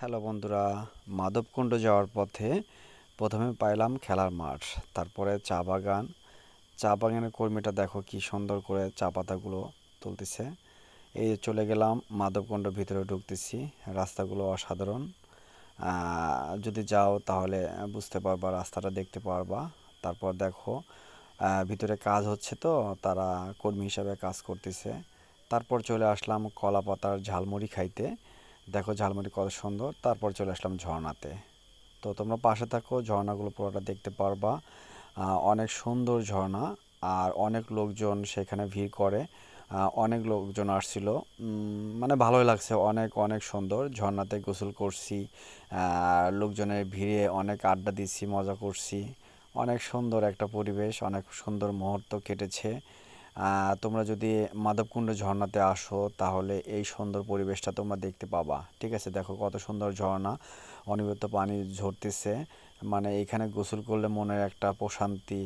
Hello বন্ধুরা, মাধবকুণ্ড যাওয়ার পথে প্রথমে পাইলাম খেলার মাঠ, তারপরে চা বাগান। চা বাগানের কর্মীটা দেখো কি সুন্দর করে চা পাতাগুলো তুলতেছে। এই যে চলে গেলাম মাধবকুণ্ডের ভিতরে, ঢুকতেছি। রাস্তাগুলো অসাধারণ। যদি যাও তাহলে বুঝতে পারবা, রাস্তাটা দেখতে পারবা। তারপর দেখো ভিতরে কাজ হচ্ছে, তো তারা কর্মী হিসাবে কাজ করতেছে। তারপর চলে আসলাম কলা পাতার ঝালমুড়ি খাইতে। দেখো ঝালমুড়ি কত সুন্দর। তারপর চলে আসলাম ঝর্ণাতে। তো তোমরা পাশে থাকো, ঝর্ণাগুলো পুরোটা দেখতে পারবা। অনেক সুন্দর ঝর্ণা, আর অনেক লোকজন সেখানে ভিড় করে। অনেক লোকজন আসছিল, মানে ভালোই লাগছে। অনেক অনেক সুন্দর। ঝর্ণাতে গোসল করছি, লোকজনের ভিড়ে অনেক আড্ডা দিচ্ছি, মজা করছি। অনেক সুন্দর একটা পরিবেশ, অনেক সুন্দর মুহূর্ত কেটেছে। তোমরা যদি মাধবকুণ্ড ঝর্ণাতে আসো তাহলে এই সুন্দর পরিবেশটা তোমরা দেখতে পাবা। ঠিক আছে, দেখো কত সুন্দর ঝর্ণা, অনিয়মিত পানি ঝরতেছে। মানে এখানে গোসল করলে মনের একটা প্রশান্তি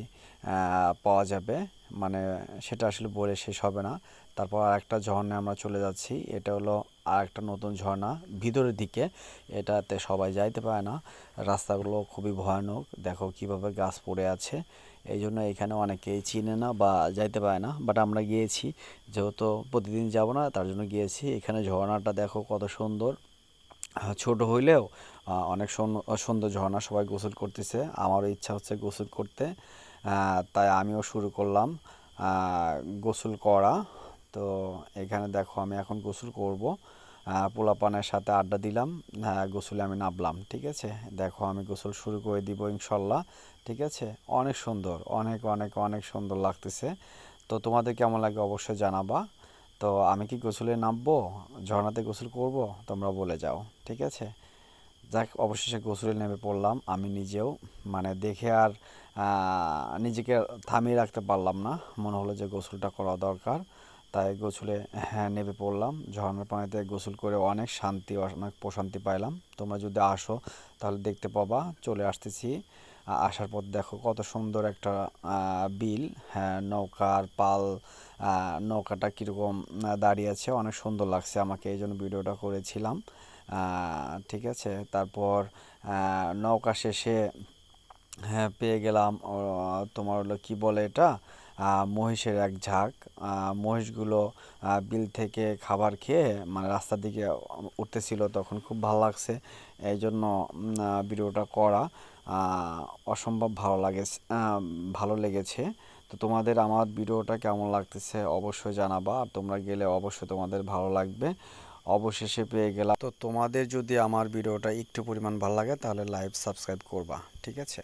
পাওয়া যাবে। মানে সেটা আসলে বলে শেষ হবে না। তারপর আরেকটা ঝর্ণায় আমরা চলে যাচ্ছি। এটা হলো আরেকটা নতুন ঝর্ণা, ভিতরের দিকে। এটাতে সবাই যাইতে পারে না, রাস্তাগুলো খুবই ভয়ানক। দেখো কিভাবে গাছ পড়ে আছে, এই জন্য এখানে অনেকেই চিনে না বা যাইতে পারে না। বাট আমরা গিয়েছি, যেহেতু প্রতিদিন যাব না তার জন্য গিয়েছি। এখানে ঝর্ণাটা দেখো কত সুন্দর। ছোট হইলেও অনেক সুন্দর ঝর্ণা। সবাই গোসল করতেছে, আমারও ইচ্ছা হচ্ছে গোসল করতে। তাই আমিও শুরু করলাম গোসল করা। তো এখানে দেখো আমি এখন গোসল করব। পোলাপানের সাথে আড্ডা দিলাম, গোসলে আমি নামলাম। ঠিক আছে, দেখো আমি গোসল শুরু করে দিব ইনশাল্লাহ। ঠিক আছে, অনেক সুন্দর, অনেক অনেক অনেক সুন্দর লাগতেছে। তো তোমাদের কেমন লাগে অবশ্যই জানাবা। তো আমি কি গোসলে নামবো, ঝর্ণাতে গোসল করব, তোমরা বলে যাও। ঠিক আছে, যাক, অবশেষে গোসলে নেমে পড়লাম আমি নিজেও। মানে দেখে আর নিজেকে থামিয়ে রাখতে পারলাম না, মনে হলো যে গোসলটা করা দরকার। তাই গোসলে নেমে পড়লাম। ঝর্ণার পানিতে গোসল করে অনেক শান্তি, অনেক প্রশান্তি পাইলাম। তোমরা যদি আসো তাহলে দেখতে পাবা। চলে আসতেছি। আসার পর দেখো কত সুন্দর একটা বিল। হ্যাঁ, নৌকার পাল, নৌকাটা কীরকম দাঁড়িয়ে আছে, অনেক সুন্দর লাগছে আমাকে, এই জন্য ভিডিওটা করেছিলাম। ঠিক আছে, তারপর নৌকা শেষে হ্যাঁ পেয়ে গেলাম তোমার হলো কি বলে এটা, মহিষের এক ঝাঁক। মহিষগুলো বিল থেকে খাবার খেয়ে মানে রাস্তার দিকে উঠতেছিল, তখন খুব ভালো লাগছে। এই জন্য ভিডিওটা করা অসম্ভব ভালো লেগেছে। তো তোমাদের আমার ভিডিওটা কেমন লাগতেছে অবশ্যই জানাবা, আর তোমরা গেলে অবশ্যই তোমাদের ভালো লাগবে। অবশেষে পেয়ে গেলাম। তো তোমাদের যদি আমার ভিডিওটা একটু পরিমাণ ভালো লাগে তাহলে লাইভ সাবস্ক্রাইব করবা। ঠিক আছে।